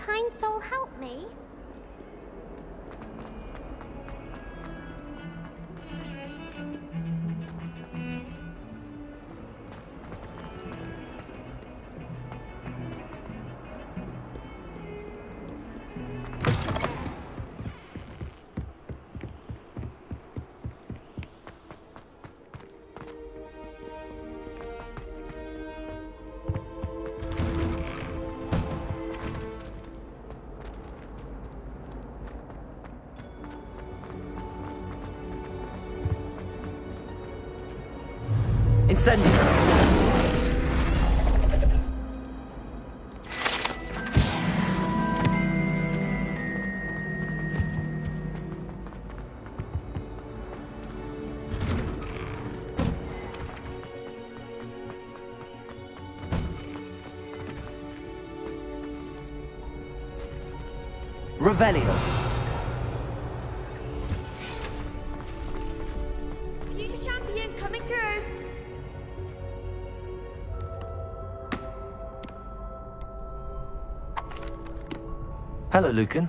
kind soul help me? Incendio! Revelio. Future champion coming through. Hello, Lucan.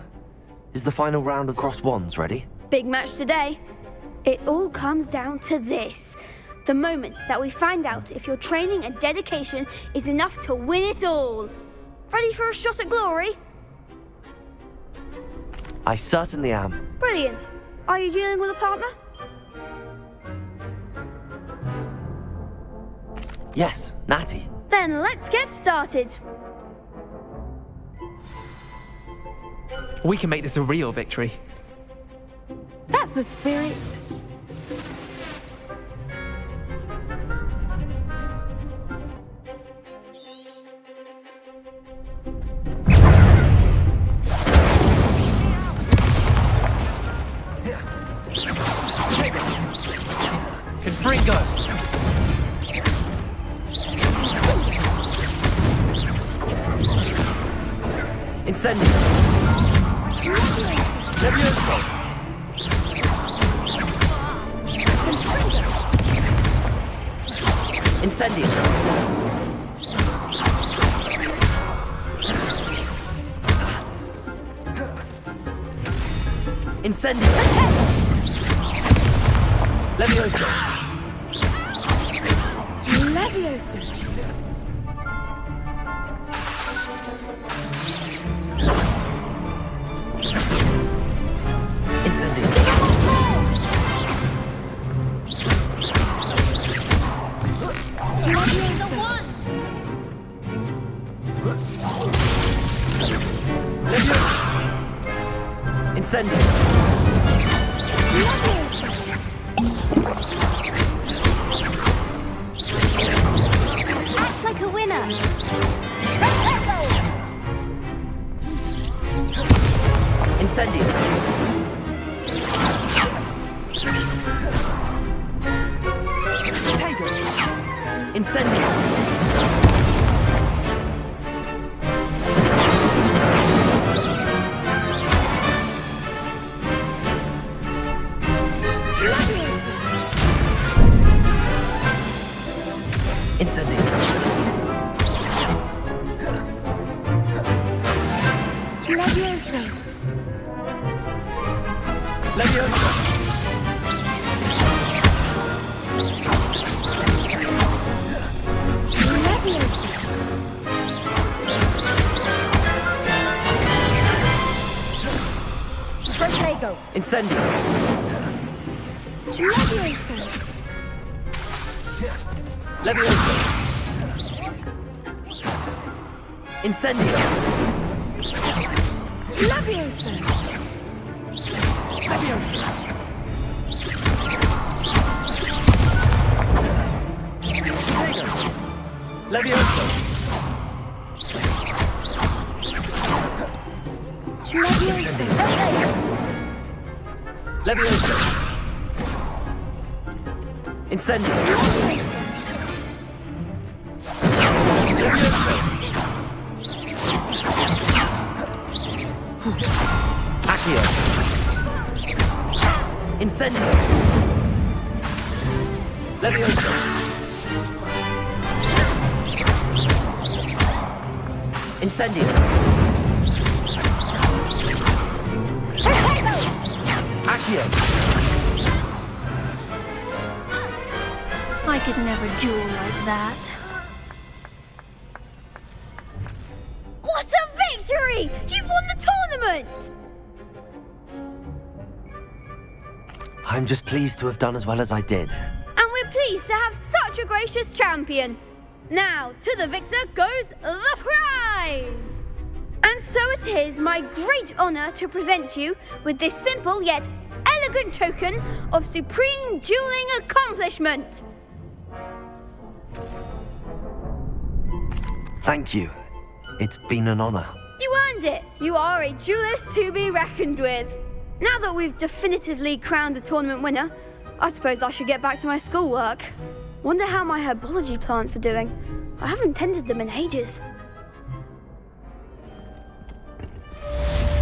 Is the final round of cross wands ready? Big match today. It all comes down to this. The moment that we find out if your training and dedication is enough to win it all. Ready for a shot at glory? I certainly am. Brilliant. Are you dealing with a partner? Yes, Natty. Then let's get started. We can make this a real victory. That's the spirit. Confringo! Incendio! Levioso! Incendio! Incendio! Levioso! Leviosa. Incendio! Incendio! Act like a winner. Incendio! Tego! Incendio! Incendio! Leviosa. Levioso! Protego. Incendio! Leviosa. Levioso! Incendio! Leviosa. Leviosa! Tego! Levioso! Leviosa. Levioso! Incendio! Levioso! Accio! Incendio! Levioso! Incendio! Accio! I could never duel like that. What a victory! You've won the tournament! I'm just pleased to have done as well as I did. And we're pleased to have such a gracious champion. Now, to the victor goes the prize! And so it is my great honor to present you with this simple yet elegant token of supreme dueling accomplishment. Thank you. It's been an honor. You earned it. You are a duelist to be reckoned with. Now that we've definitively crowned the tournament winner, I suppose I should get back to my schoolwork. Wonder how my herbology plants are doing. I haven't tended them in ages.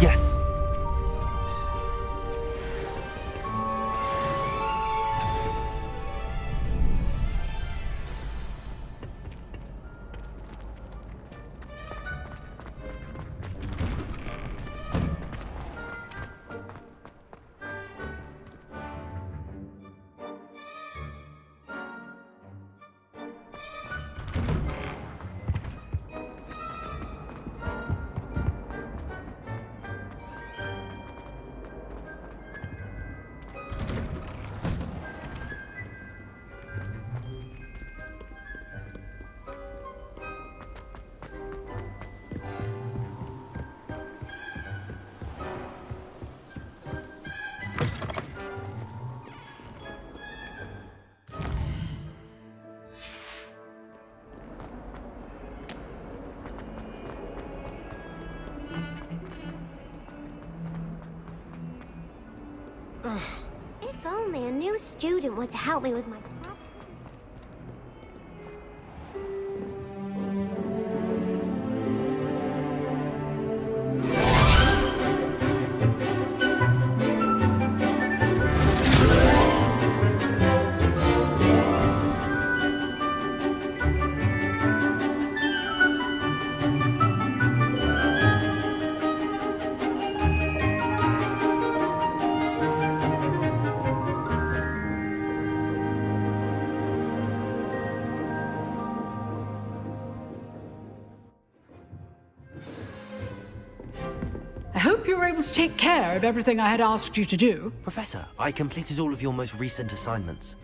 Yes. If only a new student were to help me with my practice. I hope you were able to take care of everything I had asked you to do. Professor, I completed all of your most recent assignments.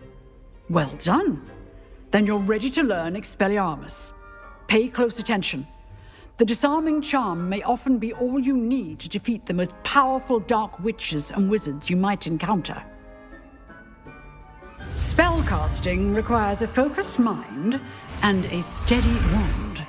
Well done. Then you're ready to learn Expelliarmus. Pay close attention. The disarming charm may often be all you need to defeat the most powerful dark witches and wizards you might encounter. Spellcasting requires a focused mind and a steady wand.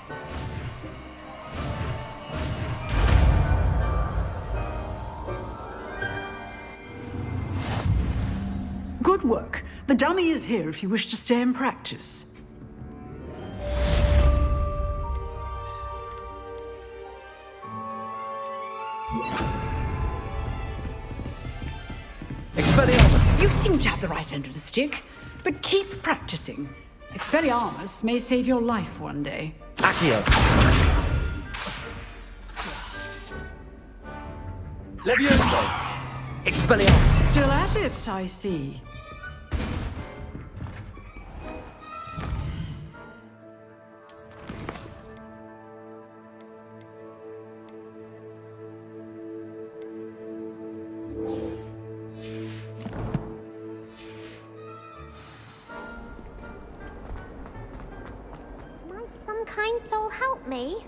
Good work. The dummy is here if you wish to stay and practice. Expelliarmus! You seem to have the right end of the stick, but keep practicing. Expelliarmus may save your life one day. Accio! Levioso! Expelliarmus! Still at it, I see. Might some kind soul help me?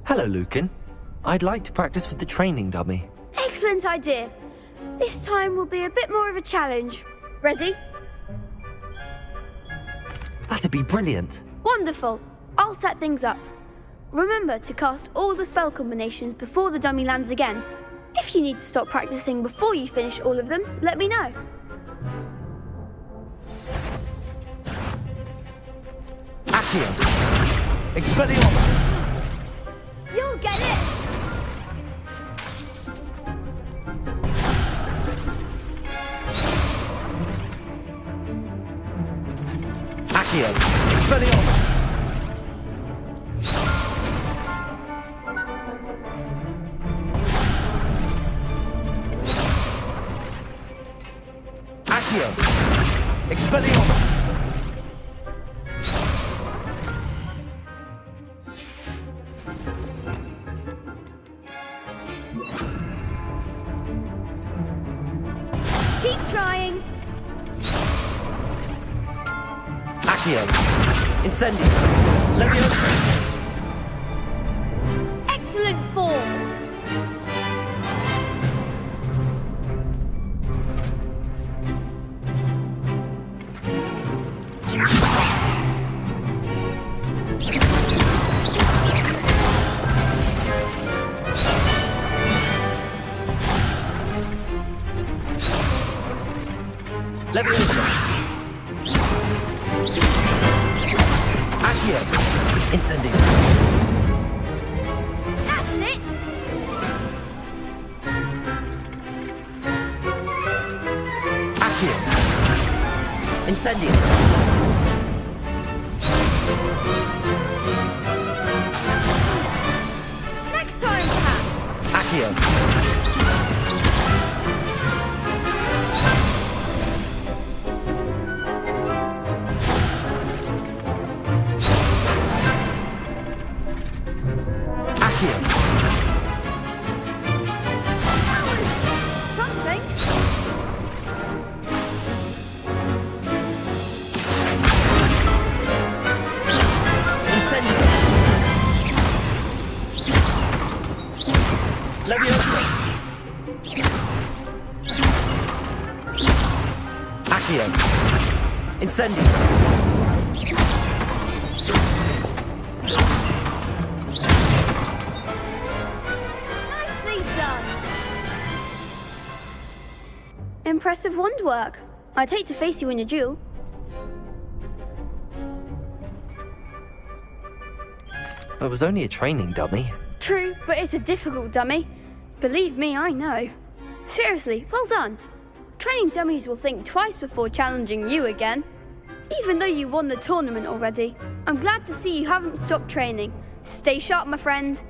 Hello, Lucan. I'd like to practice with the training dummy. Excellent idea. This time will be a bit more of a challenge. Ready? That'd be brilliant. Wonderful. I'll set things up. Remember to cast all the spell combinations before the dummy lands again. If you need to stop practicing before you finish all of them, let me know. Accio. Expelliarmus. You'll get it! Accio. Expelliarmus. Accio. Expelliarmus. Keep trying. Accio. Incendio. Leviosa. Excellent form. Leviosa. Accio. Incendio. That's it. Accio. Incendio. Next time, perhaps. Accio. Accio. Something. Incendio. Leviosa. Accio. Incendio. Nicely done. Impressive wand work. I'd hate to face you in a duel. It was only a training dummy. True, but it's a difficult dummy. Believe me, I know. Seriously, well done. Training dummies will think twice before challenging you again. Even though you won the tournament already, I'm glad to see you haven't stopped training. Stay sharp, my friend.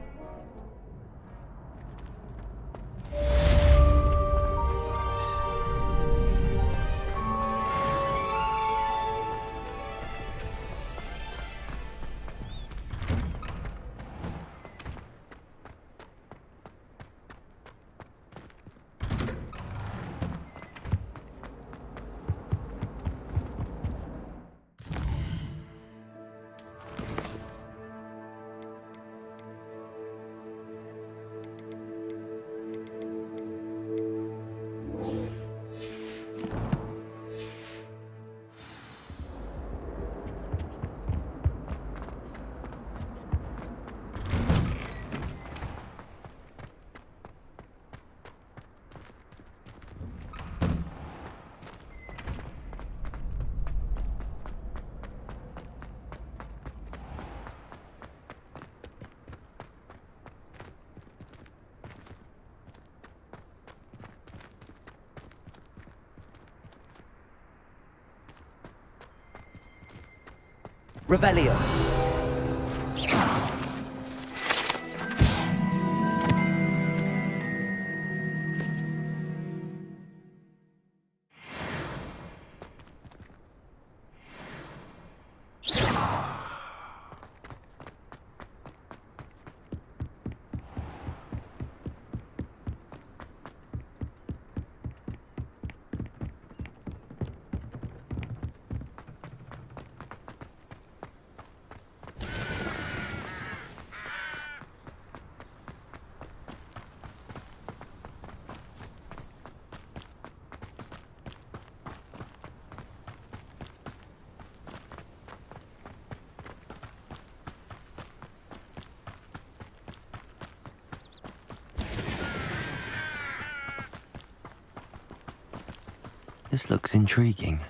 Revelio. This looks intriguing.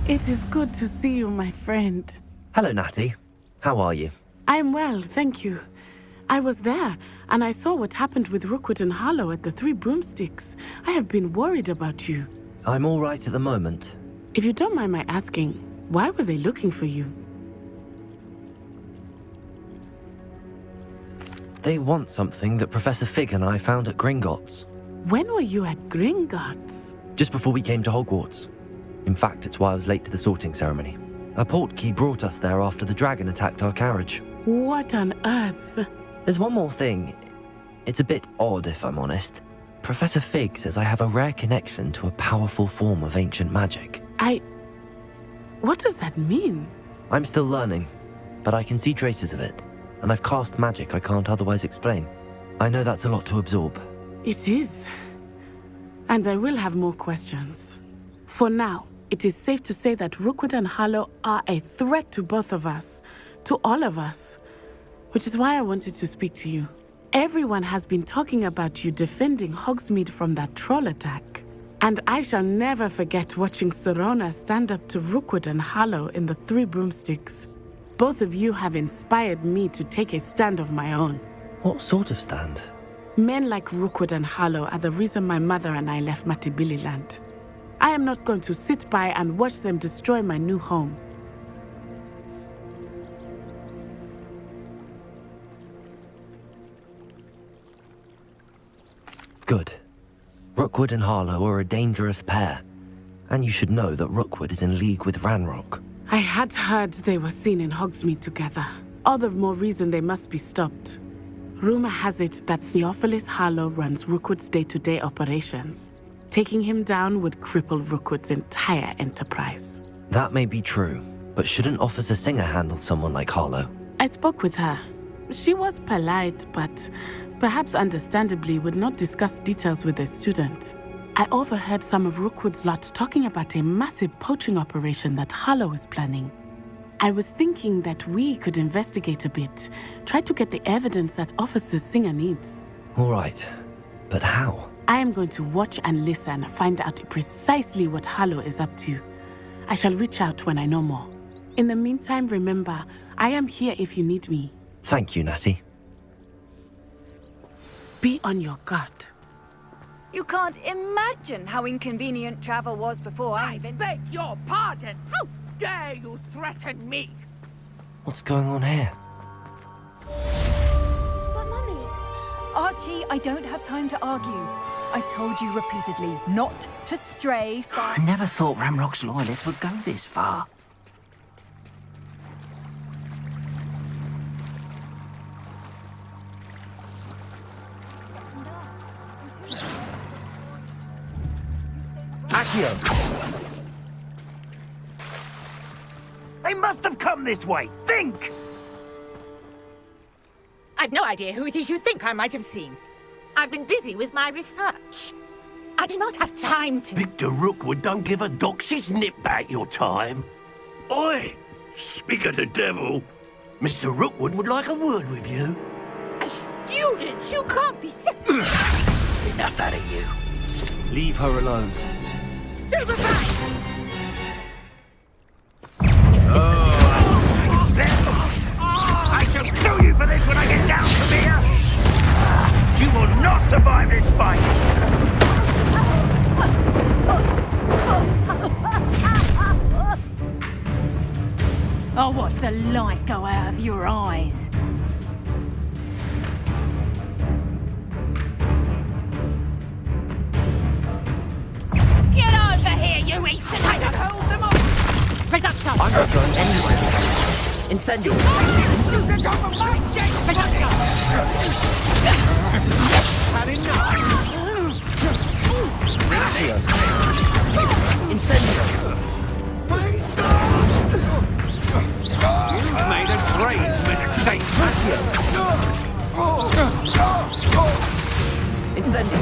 It is good to see you, my friend. Hello, Natty. How are you? I'm well, thank you. I was there, and I saw what happened with Rookwood and Harlow at the Three Broomsticks. I have been worried about you. I'm all right at the moment. If you don't mind my asking, why were they looking for you? They want something that Professor Fig and I found at Gringotts. When were you at Gringotts? Just before we came to Hogwarts. In fact, it's why I was late to the sorting ceremony. A portkey brought us there after the dragon attacked our carriage. What on earth? There's one more thing. It's a bit odd, if I'm honest. Professor Fig says I have a rare connection to a powerful form of ancient magic. What does that mean? I'm still learning, but I can see traces of it, and I've cast magic I can't otherwise explain. I know that's a lot to absorb. It is. And I will have more questions. For now, it is safe to say that Rookwood and Harlow are a threat to both of us, to all of us, which is why I wanted to speak to you. Everyone has been talking about you defending Hogsmeade from that troll attack. And I shall never forget watching Serona stand up to Rookwood and Harlow in the Three Broomsticks. Both of you have inspired me to take a stand of my own. What sort of stand? Men like Rookwood and Harlow are the reason my mother and I left Mattibililand. I am not going to sit by and watch them destroy my new home. Good. Rookwood and Harlow are a dangerous pair. And you should know that Rookwood is in league with Ranrock. I had heard they were seen in Hogsmeade together. All the more reason they must be stopped. Rumor has it that Theophilus Harlow runs Rookwood's day-to-day operations. Taking him down would cripple Rookwood's entire enterprise. That may be true, but shouldn't Officer Singer handle someone like Harlow? I spoke with her. She was polite, but perhaps understandably would not discuss details with a student. I overheard some of Rookwood's lot talking about a massive poaching operation that Harlow is planning. I was thinking that we could investigate a bit, try to get the evidence that Officer Singer needs. All right, but how? I am going to watch and listen, find out precisely what Harlow is up to. I shall reach out when I know more. In the meantime, remember, I am here if you need me. Thank you, Natty. Be on your guard. You can't imagine how inconvenient travel was before I beg your pardon! How dare you threaten me? What's going on here? But, Mummy, Archie, I don't have time to argue. I've told you repeatedly not to stray far. I never thought Ramrock's loyalists would go this far. Accio! They must have come this way! Think! I've no idea who it is you think I might have seen. I've been busy with my research. I do not have time to... Victor Rookwood don't give a doxy's nip back your time. Oi! Speak of the devil. Mr. Rookwood would like a word with you. A student? You can't be serious. Enough out of you. Leave her alone. Stupefy! I shall kill you for this when I get down from here! You will not survive this fight! I'll watch the light go out of your eyes. Get over here, you eaters! I don't hold them up! Reduction! I'm not going anywhere. Incendio! Had enough! Incendio! You've made a grave mistake! Incendio!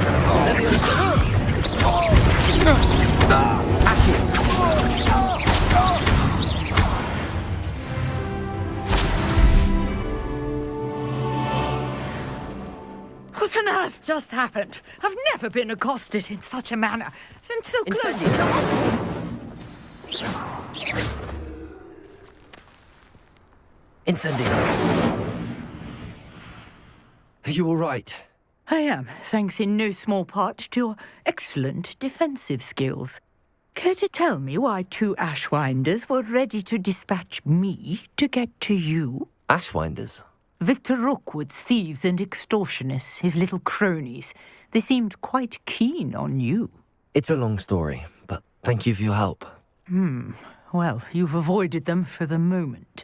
Accio! just happened? I've never been accosted in such a manner. And so close to Hogwarts. Incendio. Are you all right? I am, thanks in no small part to your excellent defensive skills. Care to tell me why 2 Ashwinders were ready to dispatch me to get to you? Ashwinders? Victor Rookwood's thieves and extortionists, his little cronies. They seemed quite keen on you. It's a long story, but thank you for your help. Well, you've avoided them for the moment.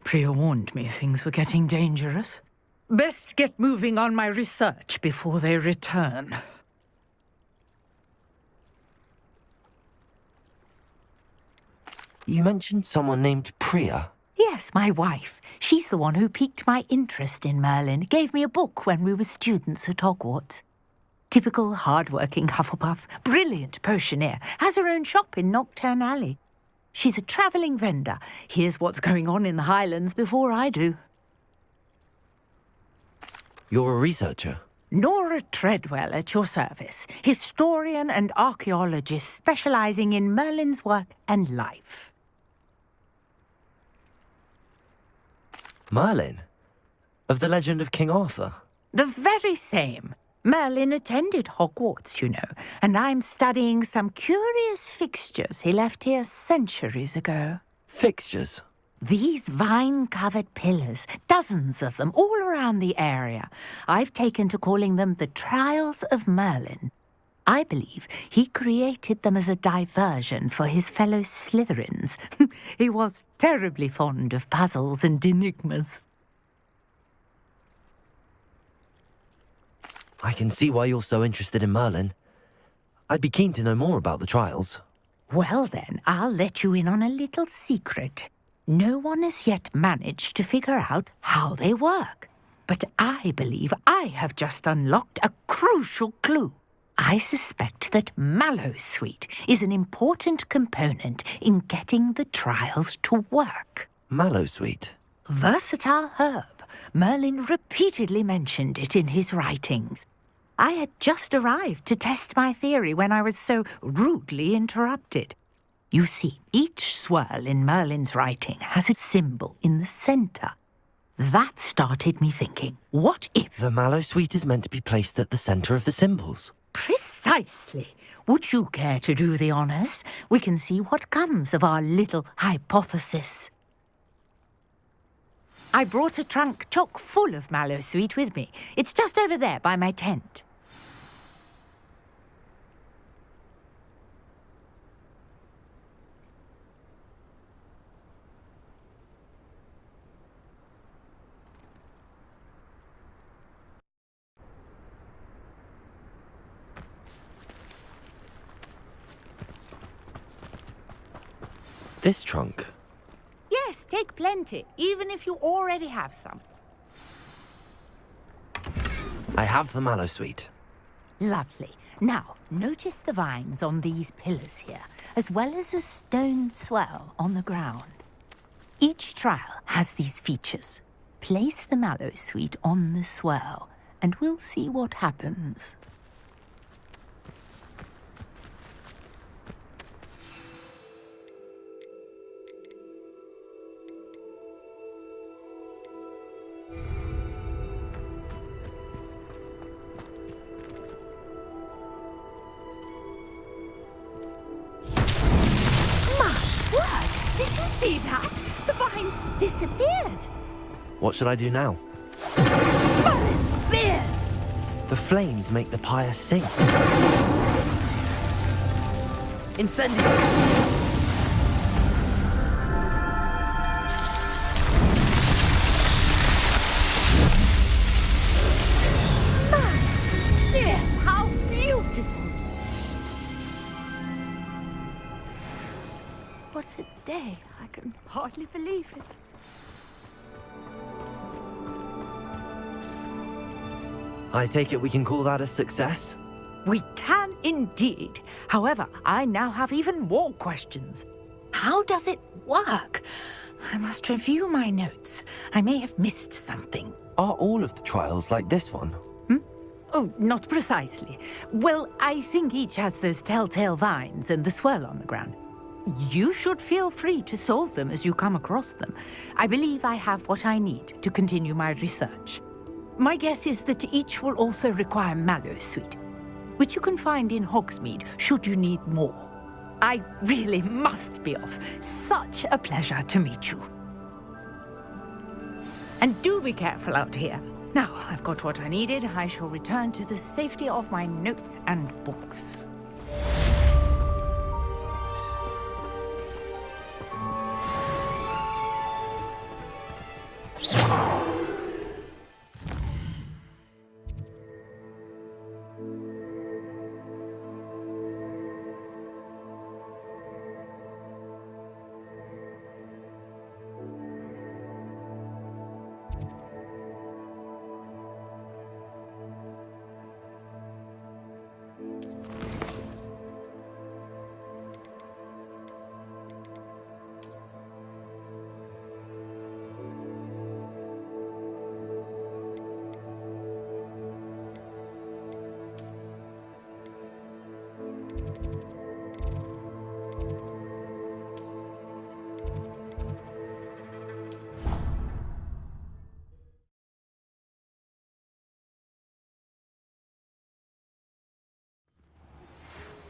Priya warned me things were getting dangerous. Best get moving on my research before they return. You mentioned someone named Priya. Yes, my wife. She's the one who piqued my interest in Merlin. Gave me a book when we were students at Hogwarts. Typical hard-working Hufflepuff, brilliant potioneer, has her own shop in Nocturne Alley. She's a travelling vendor. Hears what's going on in the Highlands before I do. You're a researcher? Nora Treadwell at your service. Historian and archaeologist specialising in Merlin's work and life. Merlin? Of the legend of King Arthur? The very same. Merlin attended Hogwarts, you know, and I'm studying some curious fixtures he left here centuries ago. Fixtures? These vine-covered pillars, dozens of them, all around the area. I've taken to calling them the Trials of Merlin. I believe he created them as a diversion for his fellow Slytherins. He was terribly fond of puzzles and enigmas. I can see why you're so interested in Merlin. I'd be keen to know more about the trials. Well then, I'll let you in on a little secret. No one has yet managed to figure out how they work. But I believe I have just unlocked a crucial clue. I suspect that Mallowsweet is an important component in getting the trials to work. Mallowsweet? Versatile herb. Merlin repeatedly mentioned it in his writings. I had just arrived to test my theory when I was so rudely interrupted. You see, each swirl in Merlin's writing has a symbol in the centre. That started me thinking, what if... The Mallowsweet is meant to be placed at the centre of the symbols. Precisely. Would you care to do the honours? We can see what comes of our little hypothesis. I brought a trunk chock full of Mallowsweet with me. It's just over there by my tent. This trunk? Yes, take plenty, even if you already have some. I have the Mallowsweet. Lovely. Now, notice the vines on these pillars here, as well as a stone swell on the ground. Each trial has these features. Place the Mallowsweet on the swell, and we'll see what happens. See that? The vines disappeared. What should I do now? Merlin's beard! The flames make the pyre sing. Incendio! What a day. I can hardly believe it. I take it we can call that a success? We can indeed. However, I now have even more questions. How does it work? I must review my notes. I may have missed something. Are all of the trials like this one? Oh, not precisely. Well, I think each has those telltale vines and the swirl on the ground. You should feel free to solve them as you come across them. I believe I have what I need to continue my research. My guess is that each will also require mallow sweet, which you can find in Hogsmeade should you need more. I really must be off. Such a pleasure to meet you. And do be careful out here. Now I've got what I needed, I shall return to the safety of my notes and books.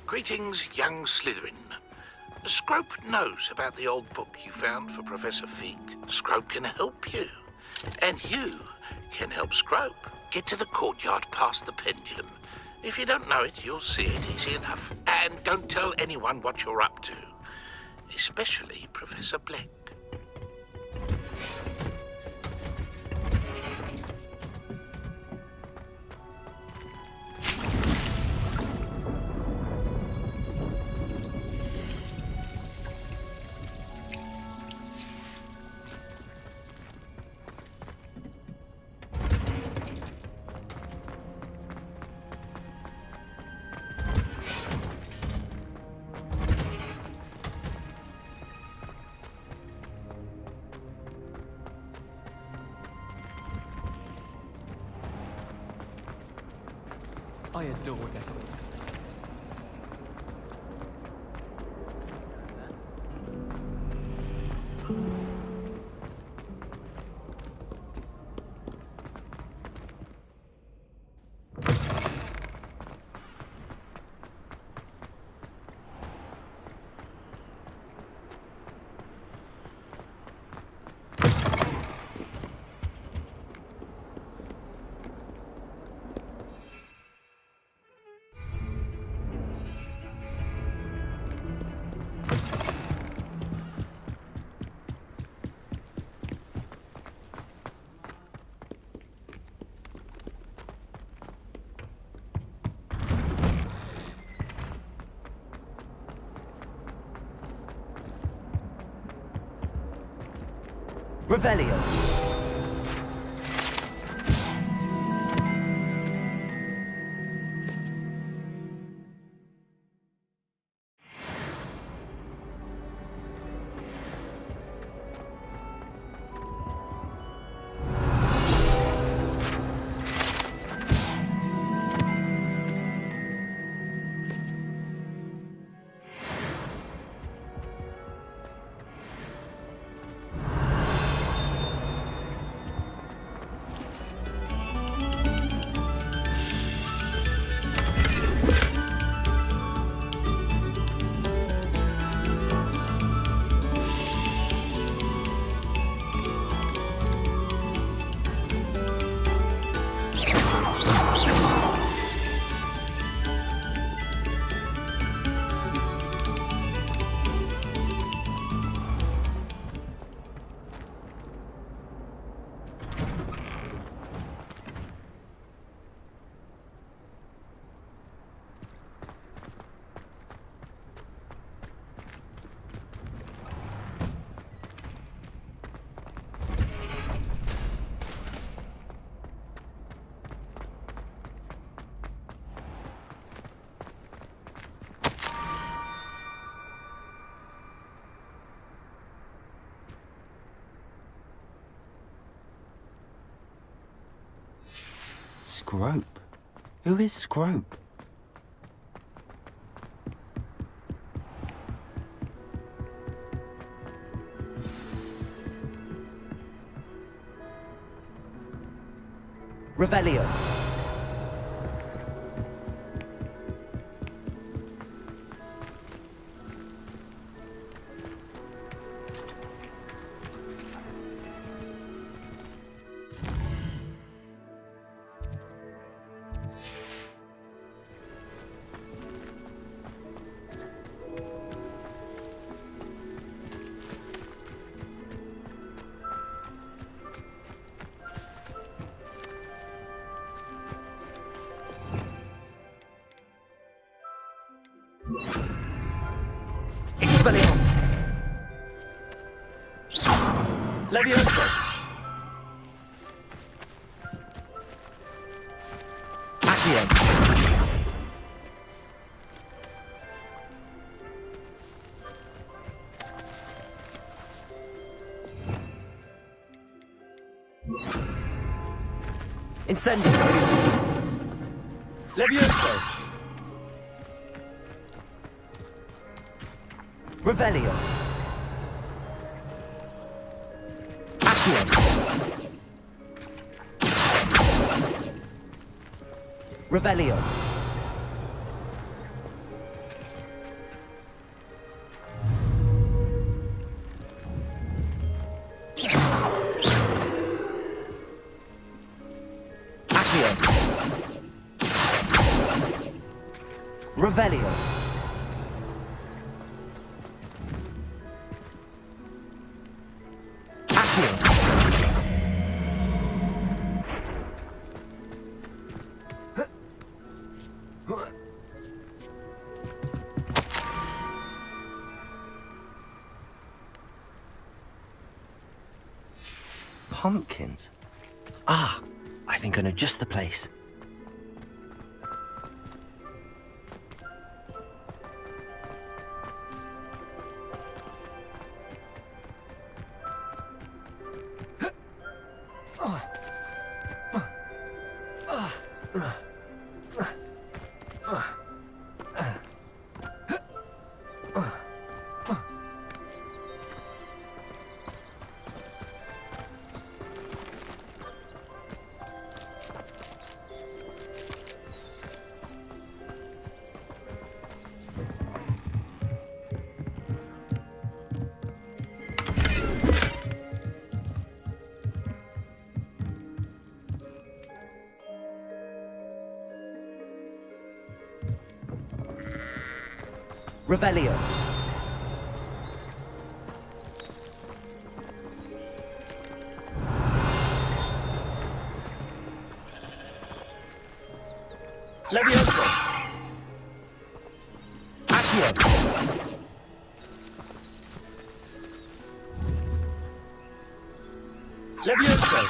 Greetings, young Slytherin. Scrope knows about the old book you found for Professor Fig. Scrope can help you. And you can help Scrope. Get to the courtyard past the pendulum. If you don't know it, you'll see it easy enough. And don't tell anyone what you're up to. Especially Professor Black. I adore it. Revelio. Scrope. Who is Scrope? Revelio. Expelliarmus. Levioso. Accio. Incendio. Levioso. Revelio. Accio. Revelio. Accio. Revelio. Pumpkins? Ah, I think I know just the place. Revelio. Levioso. Accio. Levioso.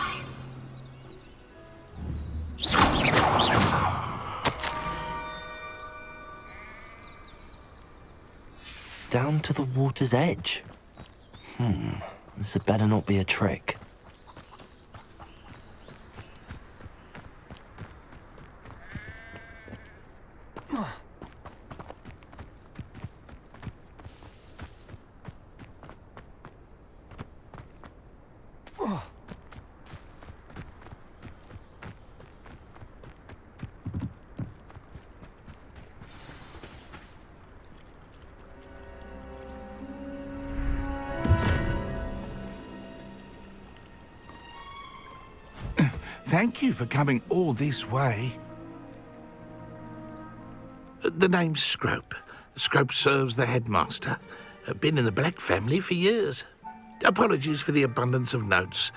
Down to the water's edge. This had better not be a trick. Thank you for coming all this way. The name's Scrope. Scrope serves the headmaster. Been in the Black family for years. Apologies for the abundance of notes.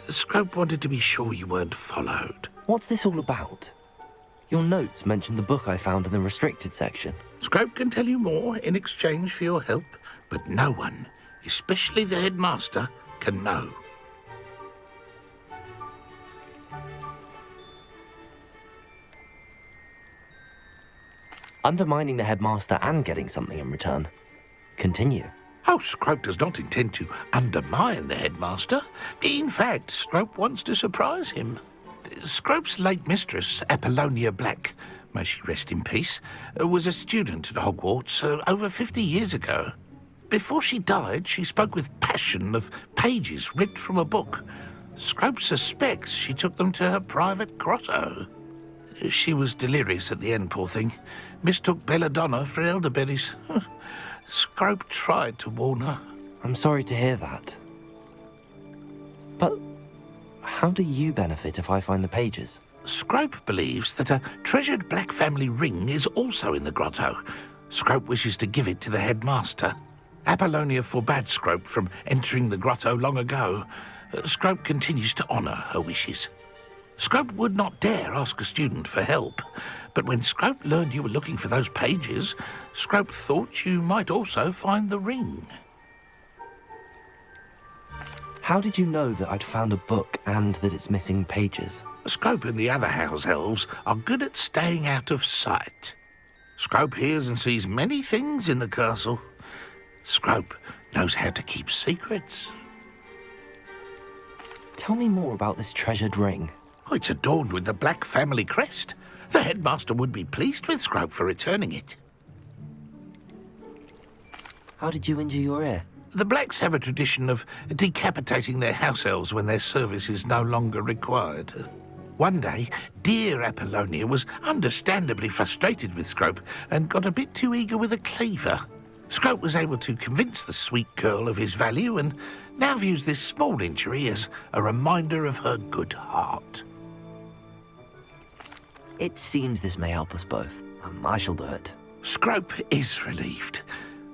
Scrope wanted to be sure you weren't followed. What's this all about? Your notes mentioned the book I found in the restricted section. Scrope can tell you more in exchange for your help, but no one, especially the headmaster, can know. Undermining the headmaster and getting something in return. Continue. Oh, Scrope does not intend to undermine the headmaster. In fact, Scrope wants to surprise him. Scrope's late mistress, Apollonia Black, may she rest in peace, was a student at Hogwarts over 50 years ago. Before she died, she spoke with passion of pages ripped from a book. Scrope suspects she took them to her private grotto. She was delirious at the end, poor thing. Mistook belladonna for elderberries. Scrope tried to warn her. I'm sorry to hear that. But how do you benefit if I find the pages? Scrope believes that a treasured Black family ring is also in the grotto. Scrope wishes to give it to the headmaster. Apollonia forbade Scrope from entering the grotto long ago. Scrope continues to honour her wishes. Scrope would not dare ask a student for help, but when Scrope learned you were looking for those pages, Scrope thought you might also find the ring. How did you know that I'd found a book and that it's missing pages? Scrope and the other house elves are good at staying out of sight. Scrope hears and sees many things in the castle. Scrope knows how to keep secrets. Tell me more about this treasured ring. Oh, it's adorned with the Black family crest. The headmaster would be pleased with Scrope for returning it. How did you injure your ear? The Blacks have a tradition of decapitating their house elves when their service is no longer required. One day, dear Apollonia was understandably frustrated with Scrope and got a bit too eager with a cleaver. Scrope was able to convince the sweet girl of his value and now views this small injury as a reminder of her good heart. It seems this may help us both. I shall do it. Scrope is relieved.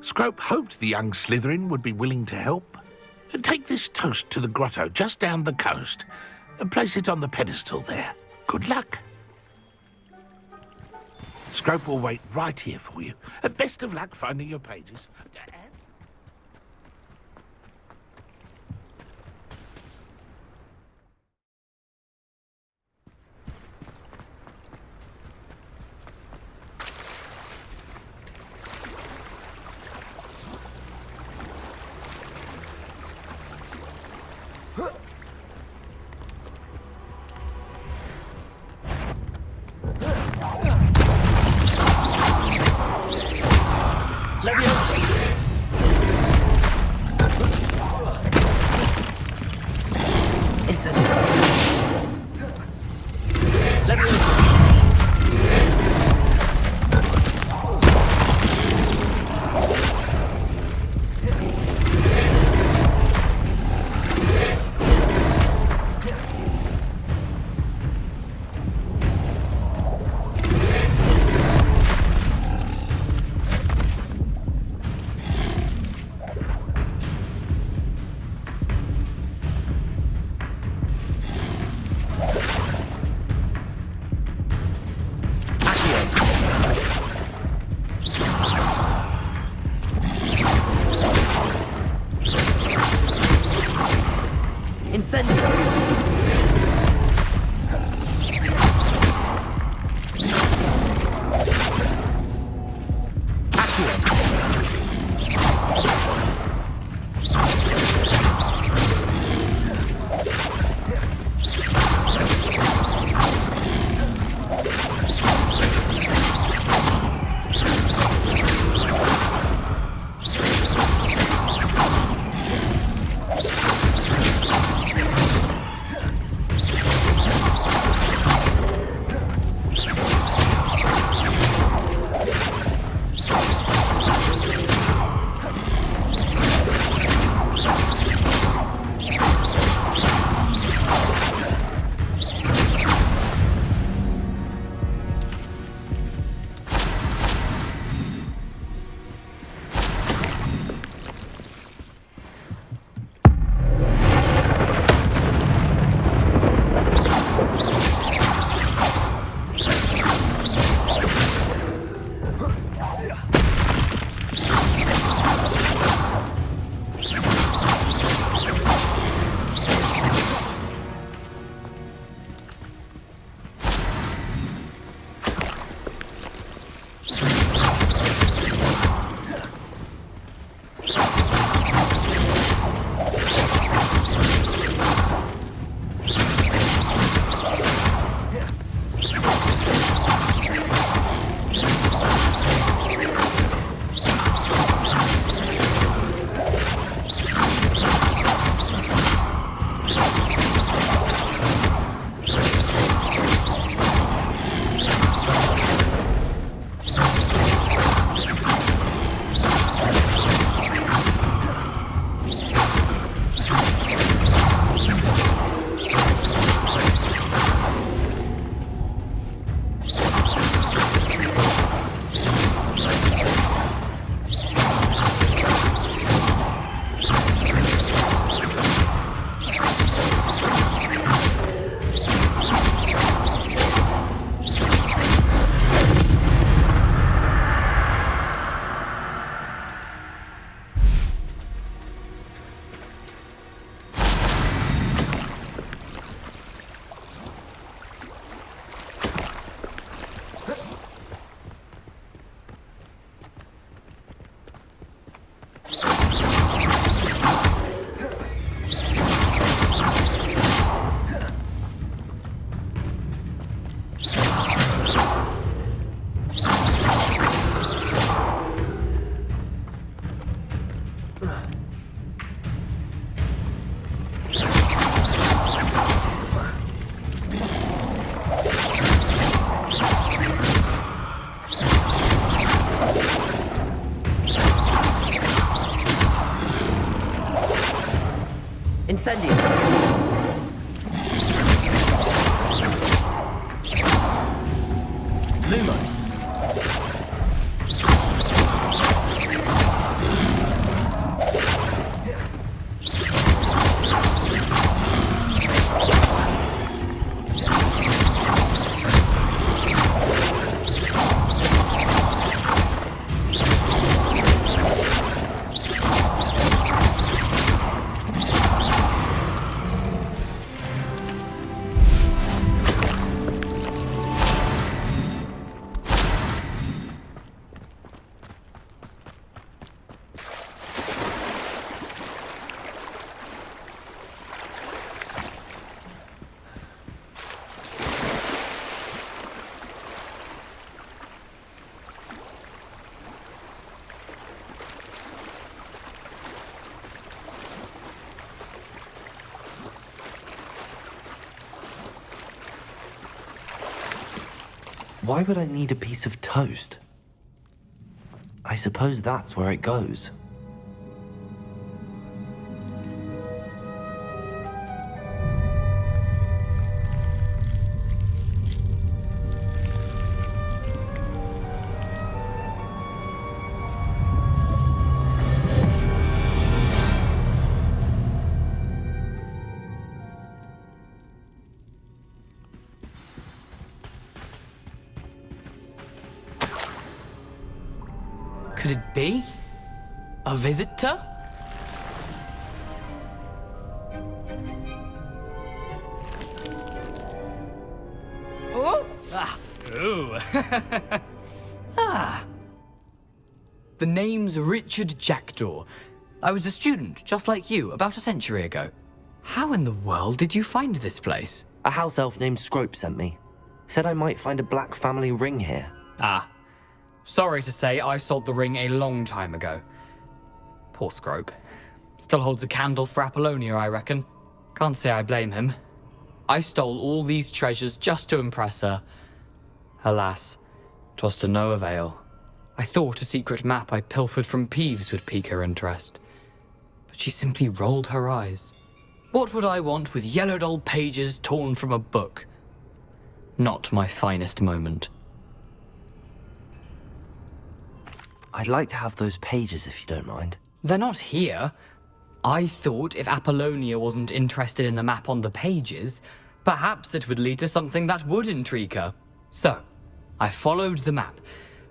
Scrope hoped the young Slytherin would be willing to help. Take this toast to the grotto just down the coast and place it on the pedestal there. Good luck. Scrope will wait right here for you. Best of luck finding your pages. Incendio! Lumos! Why would I need a piece of toast? I suppose that's where it goes. Could it be? A visitor? Oh! Ah! Ooh! Ah! The name's Richard Jackdaw. I was a student, just like you, about a century ago. How in the world did you find this place? A house elf named Scrope sent me. Said I might find a black family ring here. Ah. Sorry to say, I sold the ring a long time ago. Poor Scrope. Still holds a candle for Apollonia, I reckon. Can't say I blame him. I stole all these treasures just to impress her. Alas, 'twas to no avail. I thought a secret map I pilfered from Peeves would pique her interest. But she simply rolled her eyes. What would I want with yellowed old pages torn from a book? Not my finest moment. I'd like to have those pages if you don't mind. They're not here. I thought if Apollonia wasn't interested in the map on the pages, perhaps it would lead to something that would intrigue her. So, I followed the map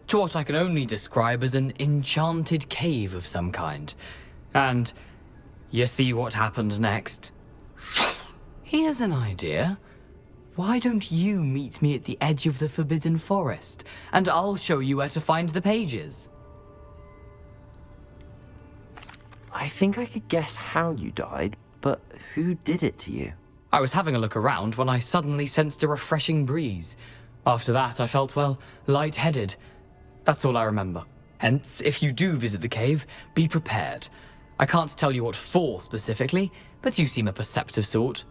to what I can only describe as an enchanted cave of some kind. And you see what happened next? Here's an idea. Why don't you meet me at the edge of the Forbidden Forest, and I'll show you where to find the pages. I think I could guess how you died, but who did it to you? I was having a look around when I suddenly sensed a refreshing breeze. After that, I felt, well, lightheaded. That's all I remember. Hence, if you do visit the cave, be prepared. I can't tell you what for specifically, but you seem a perceptive sort.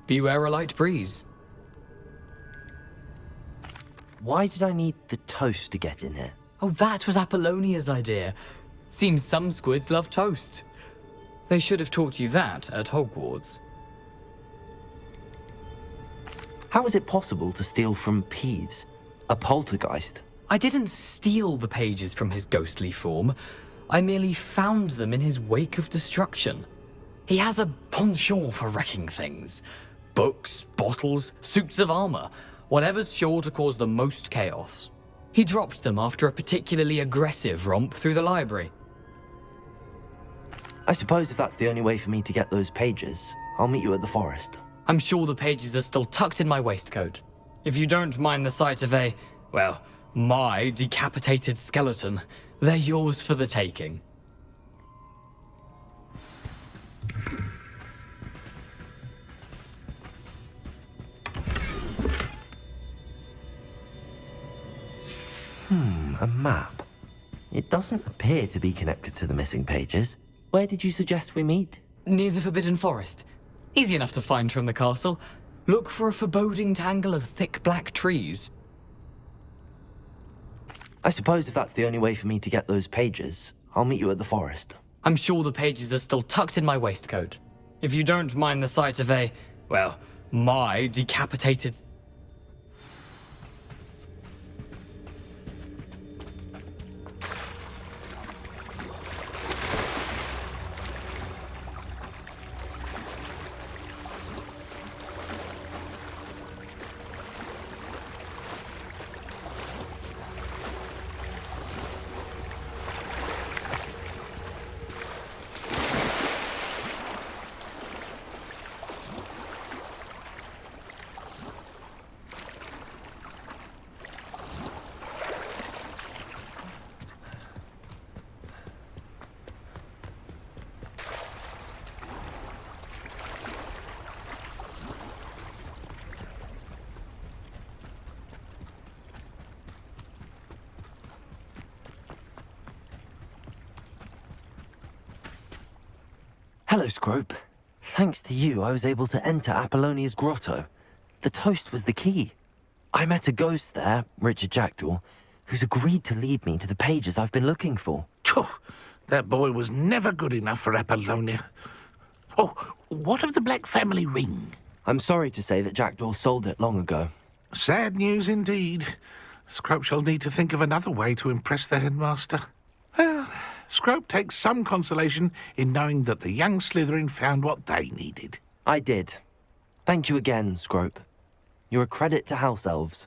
Beware a light breeze. Why did I need the toast to get in here? Oh, that was Apollonia's idea. Seems some squids love toast. They should have taught you that at Hogwarts. How is it possible to steal from Peeves, a poltergeist? I didn't steal the pages from his ghostly form. I merely found them in his wake of destruction. He has a penchant for wrecking things. Books, bottles, suits of armor, whatever's sure to cause the most chaos. He dropped them after a particularly aggressive romp through the library. I suppose if that's the only way for me to get those pages, I'll meet you at the forest. I'm sure the pages are still tucked in my waistcoat. If you don't mind the sight of a, well, my decapitated skeleton, they're yours for the taking. A map. It doesn't appear to be connected to the missing pages. Where did you suggest we meet? Near the Forbidden Forest. Easy enough to find from the castle. Look for a foreboding tangle of thick black trees. I suppose if that's the only way for me to get those pages, I'll meet you at the forest. I'm sure the pages are still tucked in my waistcoat. If you don't mind the sight of my decapitated... Hello, Scrope. Thanks to you, I was able to enter Apollonia's grotto. The toast was the key. I met a ghost there, Richard Jackdaw, who's agreed to lead me to the pages I've been looking for. Phew, that boy was never good enough for Apollonia. Oh, what of the Black family ring? I'm sorry to say that Jackdaw sold it long ago. Sad news indeed. Scrope shall need to think of another way to impress the headmaster. Well, Scrope takes some consolation in knowing that the young Slytherin found what they needed. I did. Thank you again, Scrope. You're a credit to House Elves.